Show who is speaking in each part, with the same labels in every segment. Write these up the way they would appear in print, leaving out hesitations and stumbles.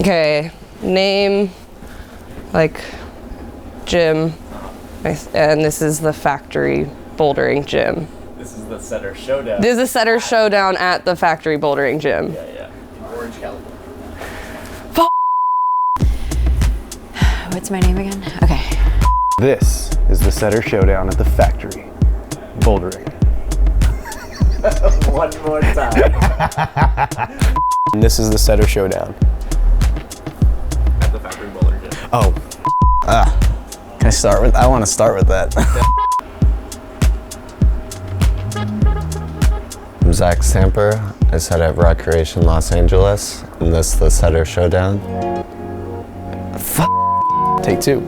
Speaker 1: Okay, name, like, gym, and this is the factory bouldering gym.
Speaker 2: This is the setter showdown.
Speaker 1: This is a setter showdown at the factory bouldering gym.
Speaker 2: Yeah. In Orange, California.
Speaker 3: What's my name again? Okay.
Speaker 4: This is the setter showdown at the factory bouldering.
Speaker 2: One more time.
Speaker 4: And this is the setter showdown
Speaker 2: At the factory bouldering gym.
Speaker 4: Oh, can I start with? I want to start with that. I'm Zach Stamper. I set at Recreation Los Angeles, and this is the setter showdown. Take two.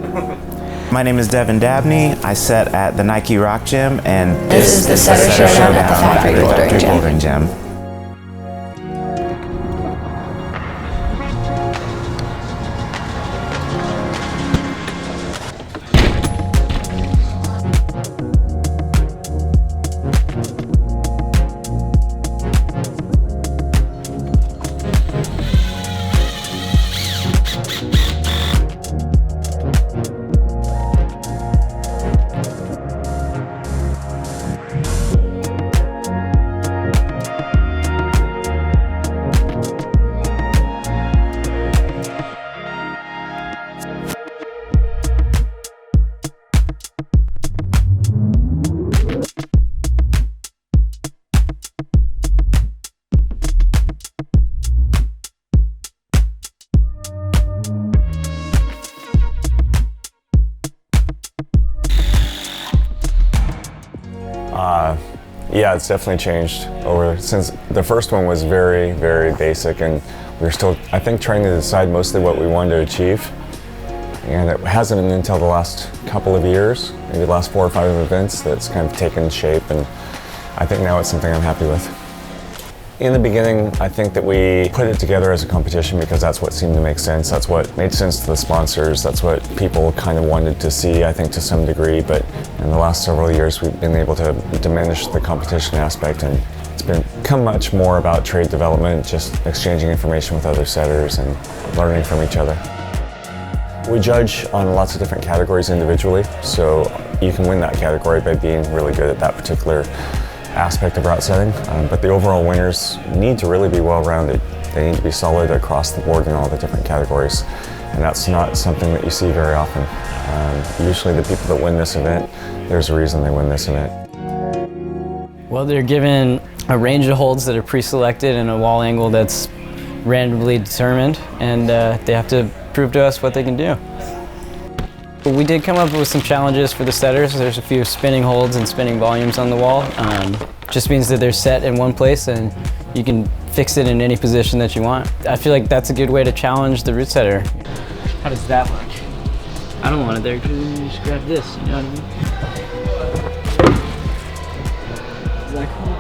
Speaker 5: My name is Devin Dabney. I set at the Nike Rock Gym, and
Speaker 3: This is the setter showdown at the factory bouldering gym.
Speaker 6: Yeah, it's definitely changed since the first one was very, very basic, and we were still, I think, trying to decide mostly what we wanted to achieve. And it hasn't been until the last couple of years, maybe the last 4 or 5 events, that's kind of taken shape, and I think now it's something I'm happy with. In the beginning, I think that we put it together as a competition because that's what seemed to make sense. That's what made sense to the sponsors. That's what people kind of wanted to see, I think, to some degree. But in the last several years, we've been able to diminish the competition aspect, and it's become much more about trade development, just exchanging information with other setters and learning from each other. We judge on lots of different categories individually, so you can win that category by being really good at that particular aspect of route setting, but the overall winners need to really be well-rounded. They need to be solid across the board in all the different categories, and that's not something that you see very often. Usually the people that win this event, there's a reason they win this event.
Speaker 7: Well, they're given a range of holds that are pre-selected and a wall angle that's randomly determined, and they have to prove to us what they can do. We did come up with some challenges for the setters. There's a few spinning holds and spinning volumes on the wall. Just means that they're set in one place and you can fix it in any position that you want. I feel like that's a good way to challenge the route setter. How does that look? I don't want it there because you just grab this, you know what I mean? Is that cool?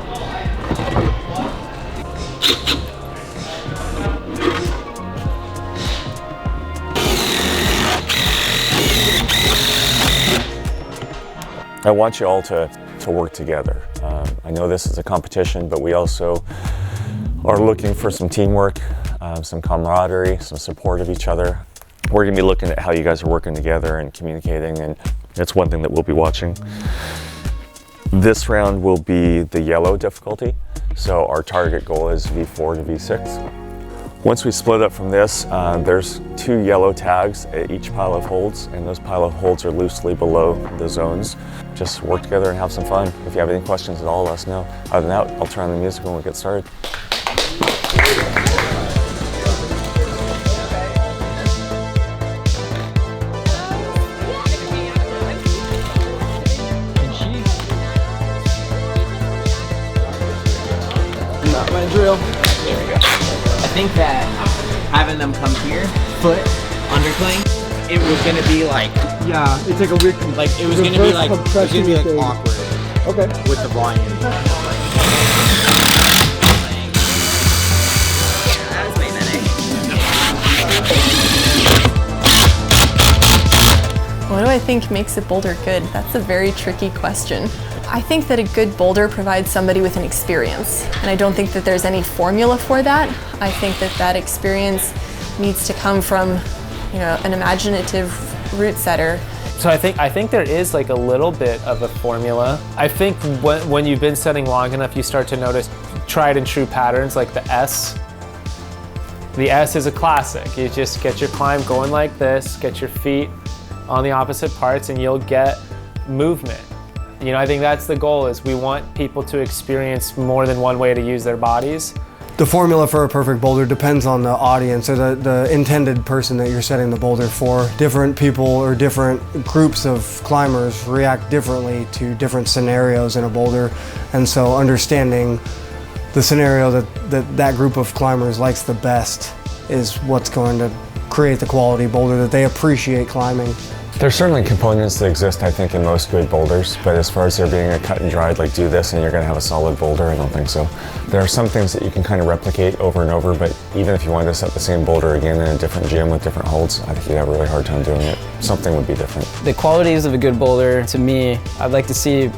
Speaker 6: I want you all to work together. I know this is a competition, but we also are looking for some teamwork, some camaraderie, some support of each other. We're gonna be looking at how you guys are working together and communicating, and it's one thing that we'll be watching. This round will be the yellow difficulty, so our target goal is V4 to V6. Once we split up from this, there's 2 yellow tags at each pile of holds, and those pile of holds are loosely below the zones. Just work together and have some fun. If you have any questions at all, let us know. Other than that, I'll turn on the music when we get started.
Speaker 7: Not my drill.
Speaker 2: There we go. I think that having them come here, foot undercling, it was gonna be like,
Speaker 8: yeah, it's like a weird,
Speaker 2: like it was gonna be like awkward.
Speaker 8: Okay.
Speaker 2: With the volume.
Speaker 3: That was way better.
Speaker 9: What do I think makes a boulder good? That's a very tricky question. I think that a good boulder provides somebody with an experience, and I don't think that there's any formula for that. I think that that experience needs to come from, an imaginative route setter.
Speaker 8: So I think there is like a little bit of a formula. I think when you've been setting long enough, you start to notice tried and true patterns like the S. The S is a classic. You just get your climb going like this, get your feet on the opposite parts, and you'll get movement. I think that's the goal, is we want people to experience more than one way to use their bodies.
Speaker 10: The formula for a perfect boulder depends on the audience or the intended person that you're setting the boulder for. Different people or different groups of climbers react differently to different scenarios in a boulder, and so understanding the scenario that group of climbers likes the best is what's going to create the quality boulder that they appreciate climbing.
Speaker 6: There's certainly components that exist, I think, in most good boulders, but as far as there being a cut and dried, like do this and you're gonna have a solid boulder, I don't think so. There are some things that you can kind of replicate over and over, but even if you wanted to set the same boulder again in a different gym with different holds, I think you'd have a really hard time doing it. Something would be different.
Speaker 7: The qualities of a good boulder, to me, I'd like to see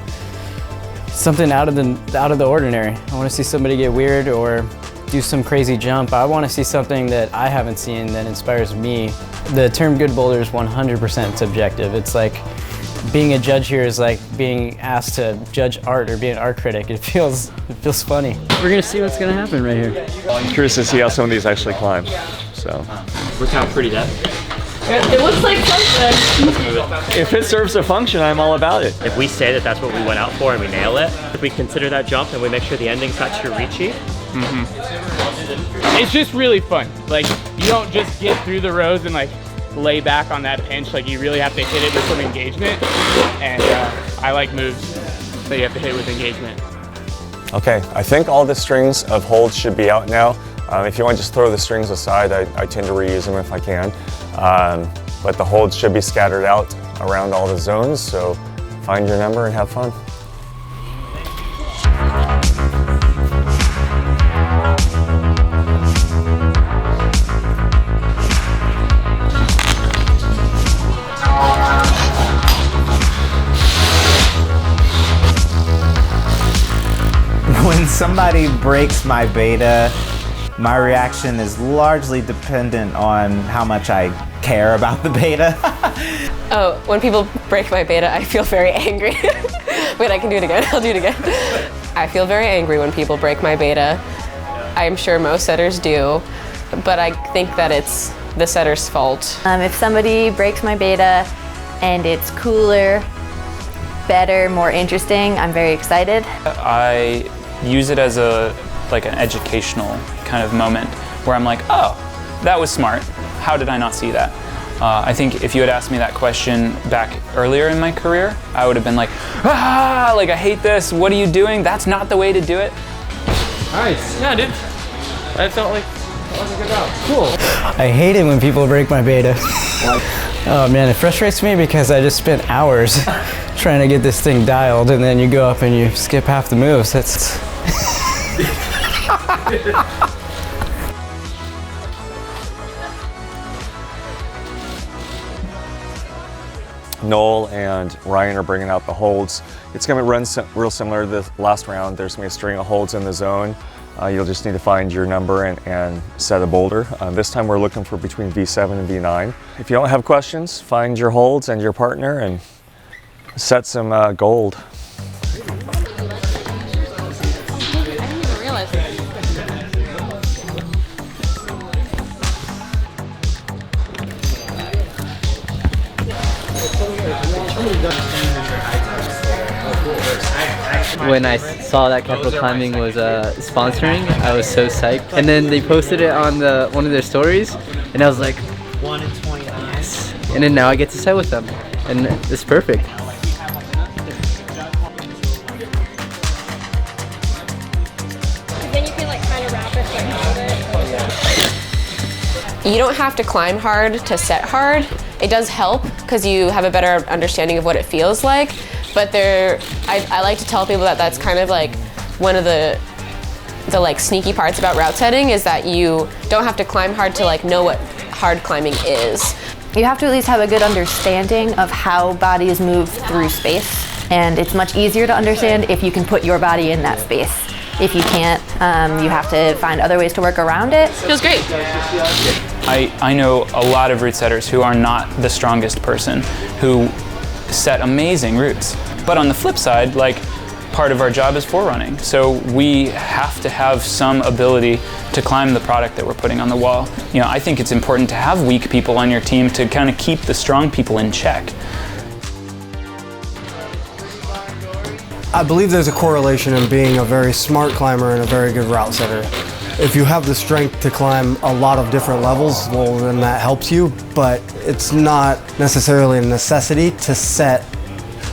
Speaker 7: something out of the ordinary. I want to see somebody get weird or do some crazy jump. I want to see something that I haven't seen that inspires me. The term good boulder is 100% subjective. It's like being a judge here is like being asked to judge art or be an art critic. It feels funny.
Speaker 11: We're gonna see what's gonna happen right here.
Speaker 6: I'm curious to see how some of these actually climb. So
Speaker 11: We're kind of pretty dead.
Speaker 12: It looks like something.
Speaker 11: If it serves a function, I'm all about it.
Speaker 13: If we say that that's what we went out for and we nail it, if we consider that jump and we make sure the ending's not too reachy.
Speaker 14: It's just really fun. Like, you don't just get through the rows and like lay back on that pinch. Like, you really have to hit it with some engagement. And I like moves that you have to hit with engagement.
Speaker 6: Okay, I think all the strings of holds should be out now. If you want to just throw the strings aside, I tend to reuse them if I can. But the holds should be scattered out around all the zones, so find your number and have fun.
Speaker 5: When somebody breaks my beta, my reaction is largely dependent on how much I care about the beta.
Speaker 1: Oh, when people break my beta, I feel very angry. Wait, I can do it again. I'll do it again. I feel very angry when people break my beta. I'm sure most setters do, but I think that it's the setter's fault.
Speaker 15: If somebody breaks my beta and it's cooler, better, more interesting, I'm very excited.
Speaker 16: I use it as an educational kind of moment where I'm like, oh, that was smart. How did I not see that? I think if you had asked me that question back earlier in my career, I would have been like, I hate this. What are you doing? That's not the way to do it.
Speaker 14: Nice. Yeah, dude. I felt like that was a good job. Cool.
Speaker 7: I hate it when people break my beta. Oh man, it frustrates me because I just spent hours trying to get this thing dialed, and then you go up and you skip half the moves. That's
Speaker 6: Noel and Ryan are bringing out the holds. It's going to run real similar to the last round. There's going to be a string of holds in the zone. You'll just need to find your number and set a boulder. This time we're looking for between V7 and V9. If you don't have questions, find your holds and your partner and set some gold.
Speaker 11: When I saw that Capital Climbing was sponsoring, I was so psyched. And then they posted it on one of their stories, and I was like, 1 in 20, yes. And then now I get to set with them, and it's perfect.
Speaker 12: Then you can kind of wrap it, hold it.
Speaker 1: You don't have to climb hard to set hard. It does help because you have a better understanding of what it feels like. But I like to tell people that that's kind of like one of the sneaky parts about route setting is that you don't have to climb hard to know what hard climbing is.
Speaker 15: You have to at least have a good understanding of how bodies move through space, and it's much easier to understand if you can put your body in that space. If you can't, you have to find other ways to work around it.
Speaker 1: Feels great.
Speaker 16: I know a lot of route setters who are not the strongest person, who set amazing routes. But on the flip side, like, part of our job is fore-running. So we have to have some ability to climb the product that we're putting on the wall. You know, I think it's important to have weak people on your team to kind of keep the strong people in check.
Speaker 10: I believe there's a correlation in being a very smart climber and a very good route setter. If you have the strength to climb a lot of different levels, well, then that helps you, but it's not necessarily a necessity to set.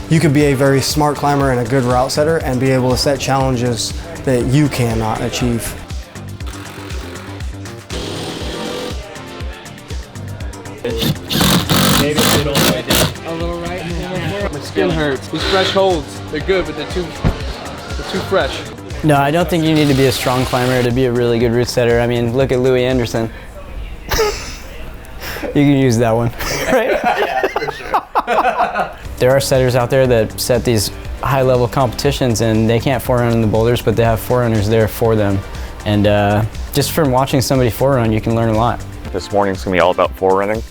Speaker 10: You could be a very smart climber and a good route setter and be able to set challenges that you cannot achieve.
Speaker 14: Maybe sit all the way down. A little right. My skin hurts. These fresh holds, they're good, but they're too fresh.
Speaker 7: No, I don't think you need to be a strong climber to be a really good route setter. I mean, look at Louis Anderson. You can use that one, right?
Speaker 14: Yeah, for sure.
Speaker 7: There are setters out there that set these high-level competitions, and they can't fore-run in the boulders, but they have forerunners there for them. And just from watching somebody fore-run, you can learn a lot.
Speaker 6: This morning's gonna be all about fore-running,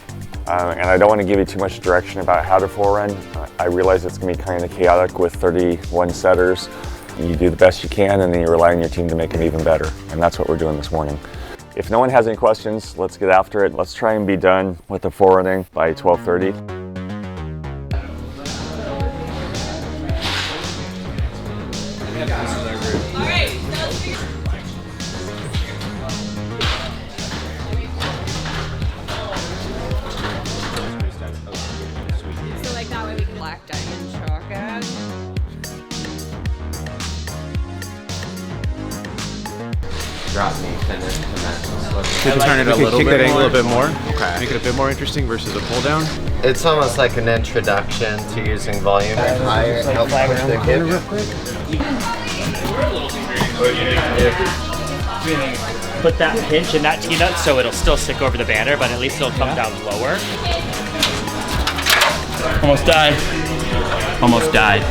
Speaker 6: and I don't want to give you too much direction about how to fore-run. I realize it's gonna be kind of chaotic with 31 setters. You do the best you can, and then you rely on your team to make them even better. And that's what we're doing this morning. If no one has any questions, let's get after it. Let's try and be done with the fore-running by 12:30.
Speaker 1: So like that way we can black diamond chalk out.
Speaker 2: Drop me, finish,
Speaker 17: Could you turn it a little bit more? A little bit more. Okay. Make it a bit more interesting versus a pull down.
Speaker 4: It's almost like an introduction to using volume and higher. Help push the hip.
Speaker 13: Put that pinch in that T-nut so it'll still stick over the banner, but at least it'll come down lower. Almost died. Almost died.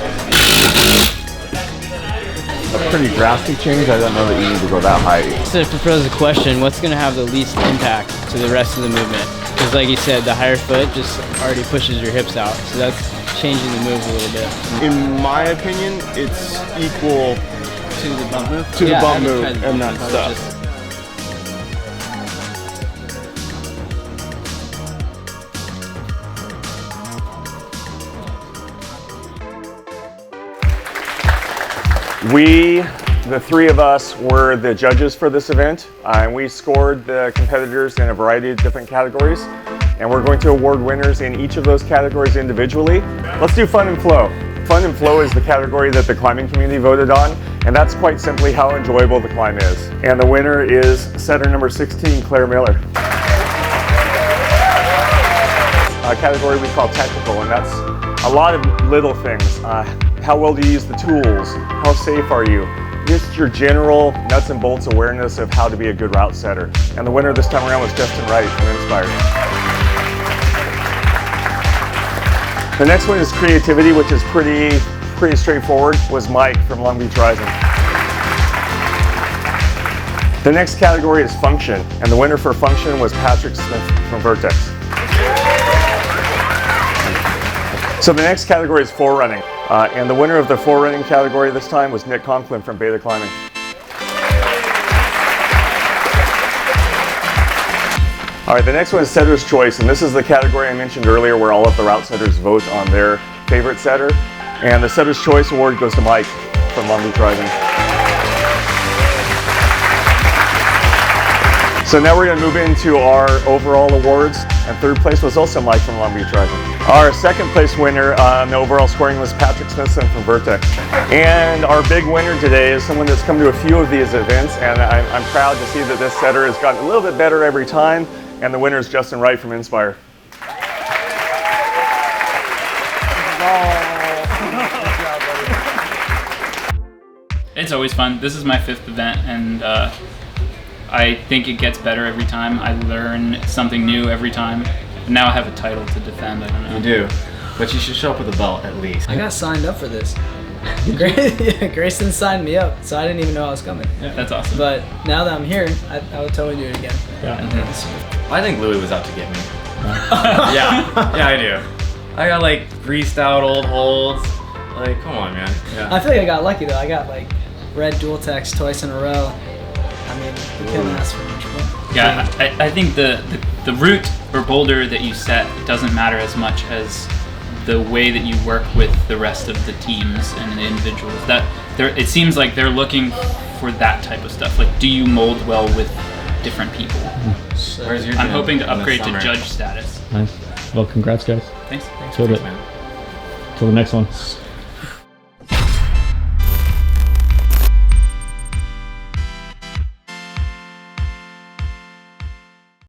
Speaker 6: A pretty drastic change. I don't know that you need to go that high.
Speaker 7: So if it poses a question, what's going to have the least impact to the rest of the movement? Because like you said, the higher foot just already pushes your hips out. So that's changing the move a little bit.
Speaker 17: In my opinion, it's equal
Speaker 7: to the bump move.
Speaker 17: To the bump move and that stuff.
Speaker 6: We, the three of us, were the judges for this event, and we scored the competitors in a variety of different categories, and we're going to award winners in each of those categories individually. Let's do fun and flow. Fun and flow is the category that the climbing community voted on, and that's quite simply how enjoyable the climb is. And the winner is setter number 16, Claire Miller. A category we call technical, and that's a lot of little things. How well do you use the tools? How safe are you? Just your general nuts and bolts awareness of how to be a good route setter. And the winner this time around was Justin Wright from Inspire. The next one is creativity, which is pretty straightforward, was Mike from Long Beach Rising. The next category is function, and the winner for function was Patrick Smith from Vertex. So the next category is fore-running, and the winner of the fore-running category this time was Nick Conklin from Beta Climbing. All right, the next one is setter's choice, and this is the category I mentioned earlier where all of the route setters vote on their favorite setter, and the setter's choice award goes to Mike from Long Beach Rising. So now we're going to move into our overall awards, and third place was also Mike from Long Beach Rising. Our second place winner on the overall scoring was Patrick Smithson from Vertex. And our big winner today is someone that's come to a few of these events, and I'm proud to see that this setter has gotten a little bit better every time, and the winner is Justin Wright from Inspire.
Speaker 16: It's always fun. This is my 5th event, and I think it gets better every time. I learn something new every time. Now I have a title to defend, I don't know.
Speaker 2: You do, but you should show up with a belt at least.
Speaker 18: I got signed up for this. Grayson signed me up, so I didn't even know I was coming.
Speaker 16: Yeah, that's awesome.
Speaker 18: But now that I'm here, I would totally do it again.
Speaker 19: I think Louis was out to get me. Yeah, I do. I got like greased out old holds. Like, come on, man. Yeah.
Speaker 18: I feel like I got lucky though. I got like red dual text twice in a row. I mean, we couldn't ask for much more.
Speaker 16: Yeah, I think the route or boulder that you set doesn't matter as much as the way that you work with the rest of the teams and the individuals. It seems like they're looking for that type of stuff. Like, do you mold well with different people?
Speaker 19: Where's your
Speaker 16: I'm
Speaker 19: gym
Speaker 16: hoping to
Speaker 19: in the
Speaker 16: upgrade to
Speaker 19: summer?
Speaker 16: judge status.
Speaker 20: Nice. Well, congrats, guys.
Speaker 16: Thanks.
Speaker 20: Till the next one.